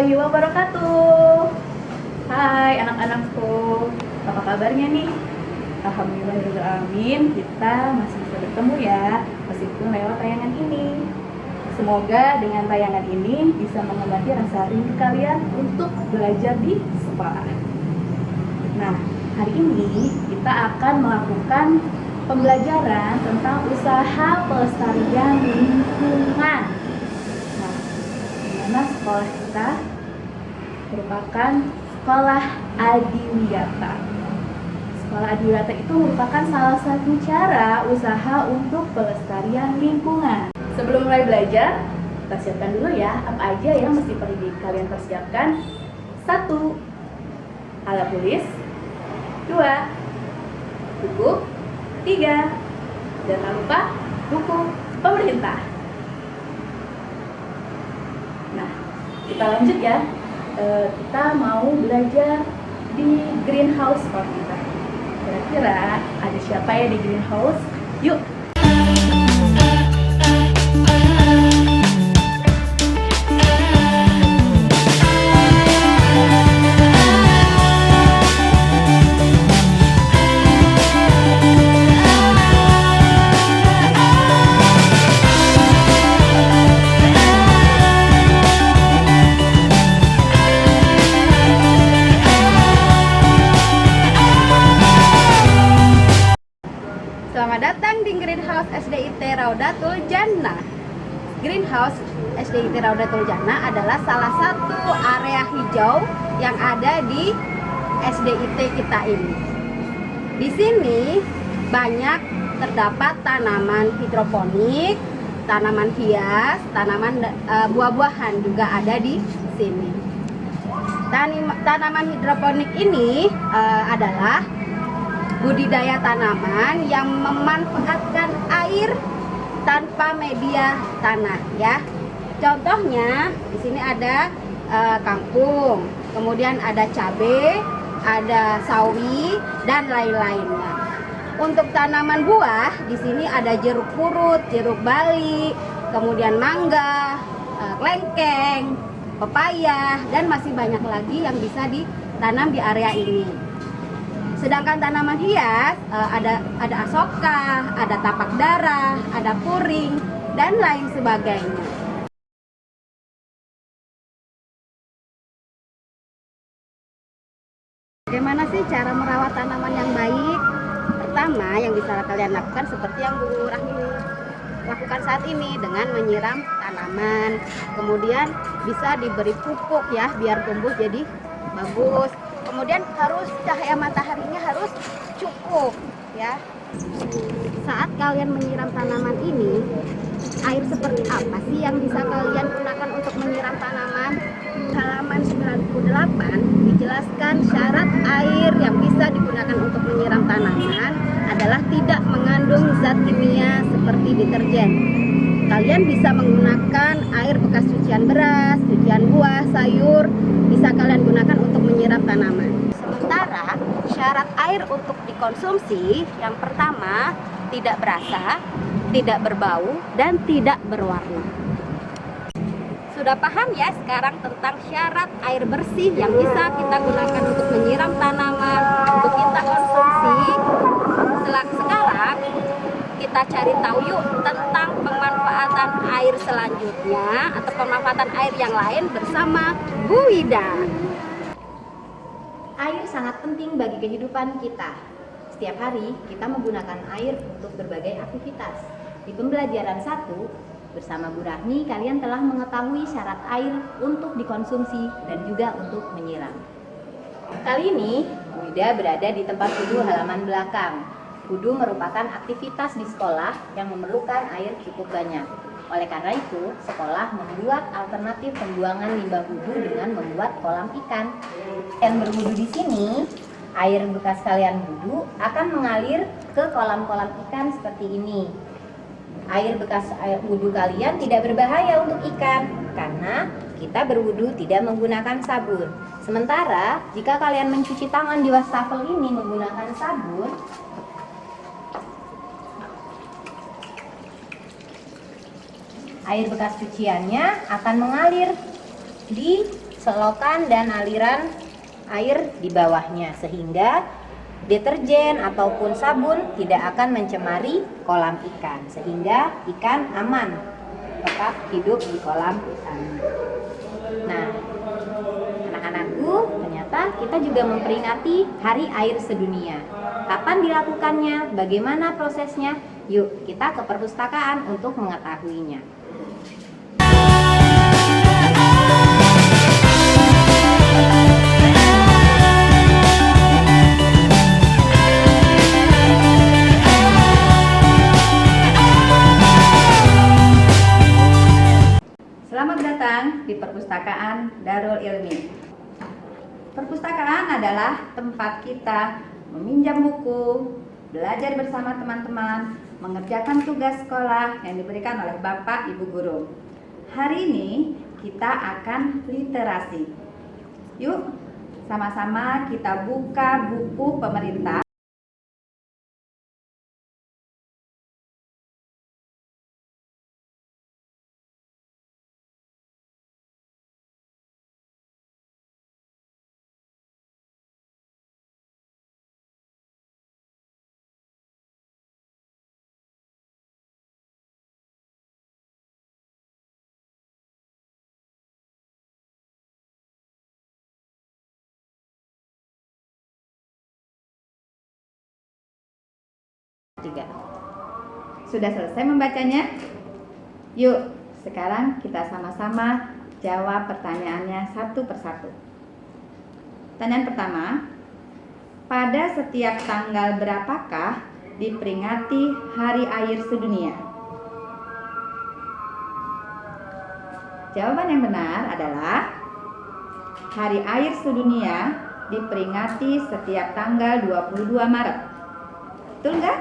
warahmatullahi wabarakatuh. Hai anak-anakku, apa kabarnya nih? Alhamdulillahirrahmanirrahim, kita masih bisa bertemu ya, meskipun lewat tayangan ini. Semoga dengan tayangan ini bisa mengobati rasa rindu kalian untuk belajar di sekolah. Nah, hari ini kita akan melakukan pembelajaran tentang usaha pelestarian lingkungan. Nah, dimana sekolah kita merupakan sekolah adiwiyata. Sekolah adiwiyata itu merupakan salah satu cara usaha untuk pelestarian lingkungan. Sebelum mulai belajar, kita siapkan dulu ya apa aja yang mesti kalian persiapkan. 1. Alat tulis. 2. Buku. 3. Jangan lupa buku pemerintah. Nah, kita lanjut ya. Kita mau belajar di greenhouse sekolah kita. Kira-kira ada siapa ya di greenhouse? Yuk! Selamat datang di Greenhouse SDIT Raudatul Jannah. Greenhouse SDIT Raudatul Jannah adalah salah satu area hijau yang ada di SDIT kita ini. Di sini banyak terdapat tanaman hidroponik, tanaman hias, tanaman buah-buahan juga ada di sini. Tanaman hidroponik ini adalah budidaya tanaman yang memanfaatkan air tanpa media tanah ya. Contohnya di sini ada kangkung, kemudian ada cabai, ada sawi dan lain-lainnya. Untuk tanaman buah di sini ada jeruk purut, jeruk bali, kemudian mangga, kelengkeng, pepaya dan masih banyak lagi yang bisa ditanam di area ini. Sedangkan tanaman hias ada asoka, ada tapak darah, ada puring dan lain sebagainya. Bagaimana sih cara merawat tanaman yang baik? Pertama yang bisa kalian lakukan seperti yang Bu Rahmi lakukan saat ini dengan menyiram tanaman. Kemudian bisa diberi pupuk ya biar tumbuh jadi bagus. Kemudian harus cahaya mataharinya harus cukup ya. Saat kalian menyiram tanaman ini, air seperti apa sih yang bisa kalian gunakan untuk menyiram tanaman? Halaman 98 dijelaskan syarat air yang bisa digunakan untuk menyiram tanaman adalah tidak mengandung zat kimia seperti deterjen. Kalian bisa menggunakan air bekas cucian beras, cucian buah, sayur, bisa kalian gunakan untuk menyiram tanaman. Sementara syarat air untuk dikonsumsi yang pertama tidak berasa, tidak berbau, dan tidak berwarna. Sudah paham ya sekarang tentang syarat air bersih yang bisa kita gunakan untuk menyiram tanaman untuk kita konsumsi. Sekarang kita cari tahu yuk tentang pemanfaatan air selanjutnya atau pemanfaatan air yang lain bersama Bu Wida. Air sangat penting bagi kehidupan kita. Setiap hari kita menggunakan air untuk berbagai aktivitas. Di pembelajaran 1 bersama Bu Rahmi, kalian telah mengetahui syarat air untuk dikonsumsi dan juga untuk menyiram. Kali ini Bu Wida berada di tempat wudhu halaman belakang. Wudhu merupakan aktivitas di sekolah yang memerlukan air cukup banyak. Oleh karena itu, sekolah membuat alternatif pembuangan limbah wudhu dengan membuat kolam ikan. Yang berwudhu di sini, air bekas kalian wudhu akan mengalir ke kolam-kolam ikan seperti ini. Air bekas wudhu kalian tidak berbahaya untuk ikan karena kita berwudhu tidak menggunakan sabun. Sementara jika kalian mencuci tangan di wastafel ini menggunakan sabun, air bekas cuciannya akan mengalir di selokan dan aliran air di bawahnya, sehingga deterjen ataupun sabun tidak akan mencemari kolam ikan, sehingga ikan aman tetap hidup di kolam ikan. Nah, anak-anakku, ternyata kita juga memperingati Hari Air Sedunia. Kapan dilakukannya? Bagaimana prosesnya? Yuk, kita ke perpustakaan untuk mengetahuinya. Selamat datang di Perpustakaan Darul Ilmi. Perpustakaan adalah tempat kita meminjam buku, belajar bersama teman-teman, mengerjakan tugas sekolah yang diberikan oleh Bapak Ibu Guru. Hari ini kita akan literasi. Yuk, sama-sama kita buka buku pemerintah. Sudah selesai membacanya? Yuk, sekarang kita sama-sama jawab pertanyaannya satu persatu. Pertanyaan pertama, pada setiap tanggal berapakah diperingati Hari Air Sedunia? Jawaban yang benar adalah Hari Air Sedunia diperingati setiap tanggal 22 Maret. Betul nggak?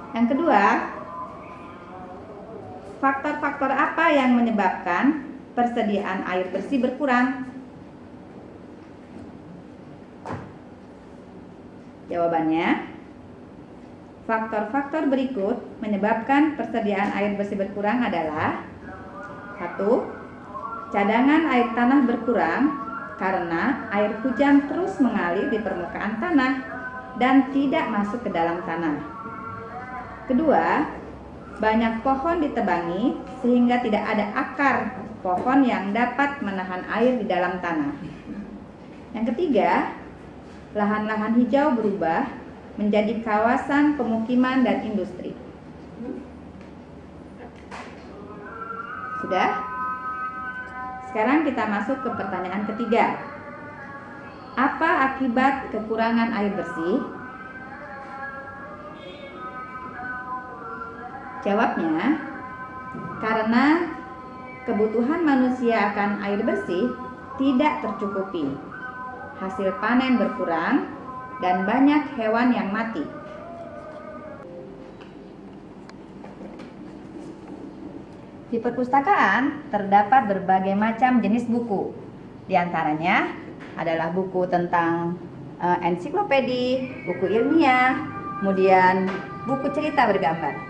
Yang kedua, faktor-faktor apa yang menyebabkan persediaan air bersih berkurang? Jawabannya, faktor-faktor berikut menyebabkan persediaan air bersih berkurang adalah: 1. Cadangan air tanah berkurang karena air hujan terus mengalir di permukaan tanah dan tidak masuk ke dalam tanah. Kedua, banyak pohon ditebangi sehingga tidak ada akar pohon yang dapat menahan air di dalam tanah. Yang ketiga, lahan-lahan hijau berubah menjadi kawasan pemukiman dan industri. Sudah? Sekarang kita masuk ke pertanyaan ketiga. Apa akibat kekurangan air bersih? Jawabnya, karena kebutuhan manusia akan air bersih tidak tercukupi. Hasil panen berkurang dan banyak hewan yang mati. Di perpustakaan terdapat berbagai macam jenis buku. Di antaranya adalah buku tentang ensiklopedi, buku ilmiah, kemudian buku cerita bergambar.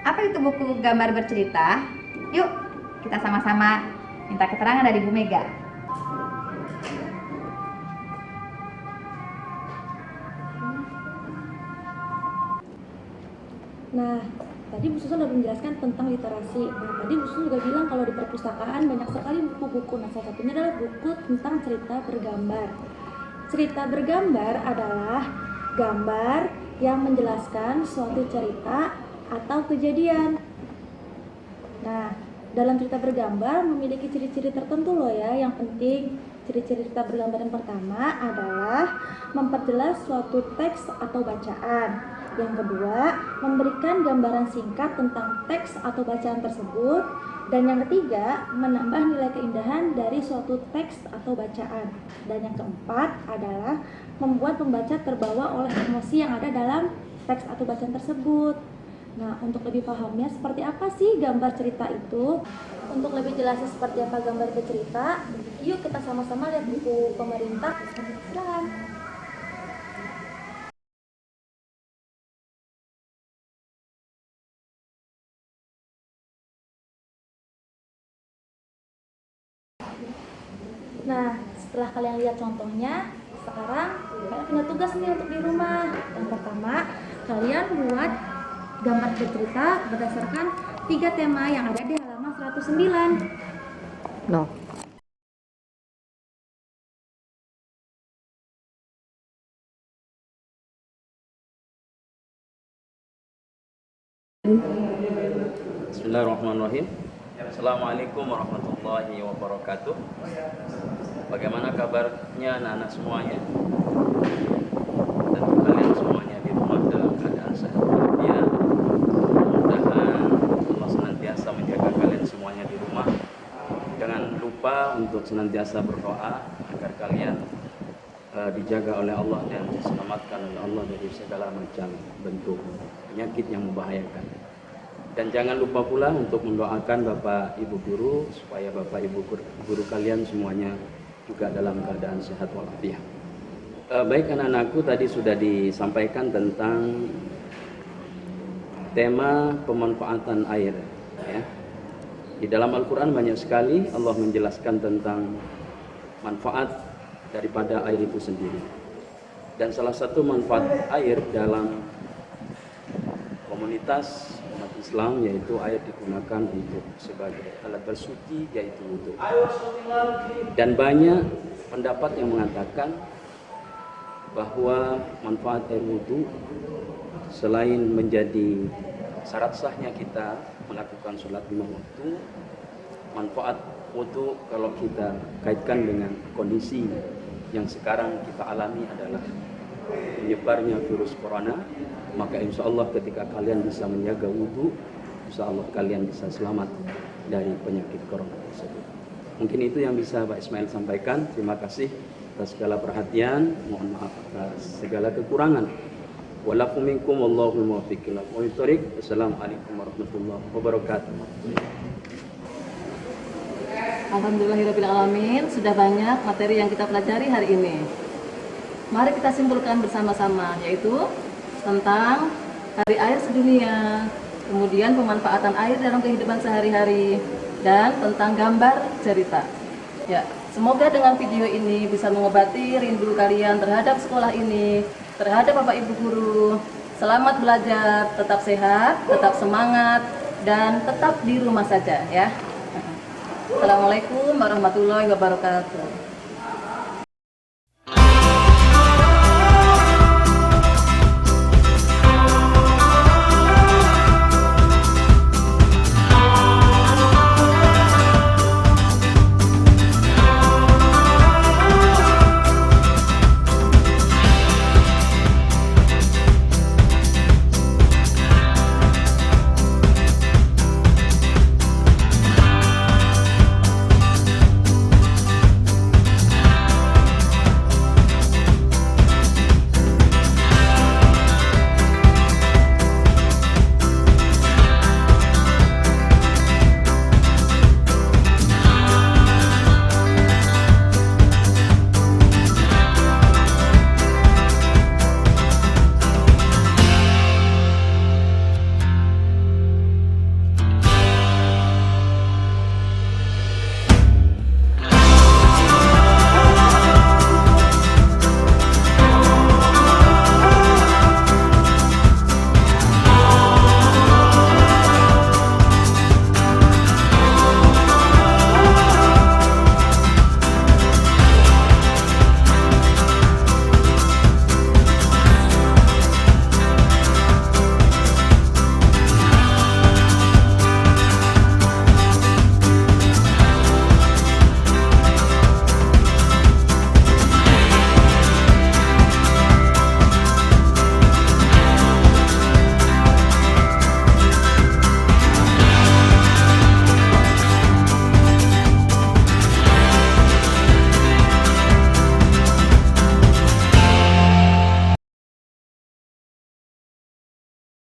Apa itu buku gambar bercerita? Yuk, kita sama-sama minta keterangan dari Bu Mega. Nah, tadi Bu Susan sudah menjelaskan tentang literasi. Nah, tadi Bu Susan juga bilang kalau di perpustakaan banyak sekali buku-buku. Nah, salah satunya adalah buku tentang cerita bergambar. Cerita bergambar adalah gambar yang menjelaskan suatu cerita atau kejadian. Nah, dalam cerita bergambar memiliki ciri-ciri tertentu loh ya. Yang penting, ciri-ciri cerita bergambar yang pertama adalah memperjelas suatu teks atau bacaan. Yang kedua, memberikan gambaran singkat tentang teks atau bacaan tersebut. Dan yang ketiga, menambah nilai keindahan dari suatu teks atau bacaan. Dan yang keempat adalah membuat pembaca terbawa oleh emosi yang ada dalam teks atau bacaan tersebut. Nah, untuk lebih pahamnya seperti apa sih gambar cerita itu? Untuk lebih jelasnya seperti apa gambar bercerita, yuk kita sama-sama lihat buku pemerintah. Silakan. Nah, setelah kalian lihat contohnya, sekarang kalian punya tugas nih untuk di rumah. Yang pertama, kalian buat gambar bercerita berdasarkan 3 tema yang ada di halaman 109. No. Bismillahirrahmanirrahim. Assalamualaikum warahmatullahi wabarakatuh. Bagaimana kabarnya anak-anak semuanya? Tentu kalian semuanya di rumah dalam keadaan sehat walafiat. Mudah-mudahan Allah senantiasa menjaga kalian semuanya di rumah. Jangan lupa untuk senantiasa berdoa agar kalian dijaga oleh Allah dan diselamatkan oleh Allah dari segala macam bentuk penyakit yang membahayakan. Dan jangan lupa pula untuk mendoakan Bapak Ibu guru supaya Bapak Ibu guru kalian semuanya juga dalam keadaan sehat walafiat. Baik anak-anakku, tadi sudah disampaikan tentang tema pemanfaatan air ya. Di dalam Al-Quran banyak sekali Allah menjelaskan tentang manfaat daripada air itu sendiri. Dan salah satu manfaat air dalam komunitas umat Islam yaitu air digunakan untuk sebagai alat bersuci yaitu wudhu. Dan banyak pendapat yang mengatakan bahwa manfaat air wudhu selain menjadi syarat sahnya kita melakukan sholat 5 waktu, manfaat wudhu kalau kita kaitkan dengan kondisi yang sekarang kita alami adalah menyebarnya virus corona, maka insya Allah ketika kalian bisa menjaga wudhu, insya Allah kalian bisa selamat dari penyakit corona tersebut. Mungkin itu yang bisa Pak Ismail sampaikan. Terima kasih atas segala perhatian, mohon maaf atas segala kekurangan. Walakum minkum wallahul muwaffiq ila aqwamit thoriq. Assalamualaikum warahmatullahi wabarakatuh. Alhamdulillahirrahmanirrahim. Sudah banyak materi yang kita pelajari hari ini. Mari kita simpulkan bersama-sama, yaitu tentang Hari Air Sedunia, kemudian pemanfaatan air dalam kehidupan sehari-hari, dan tentang gambar cerita. Ya, semoga dengan video ini bisa mengobati rindu kalian terhadap sekolah ini, terhadap Bapak Ibu guru. Selamat belajar, tetap sehat, tetap semangat, dan tetap di rumah saja ya. Assalamualaikum warahmatullahi wabarakatuh.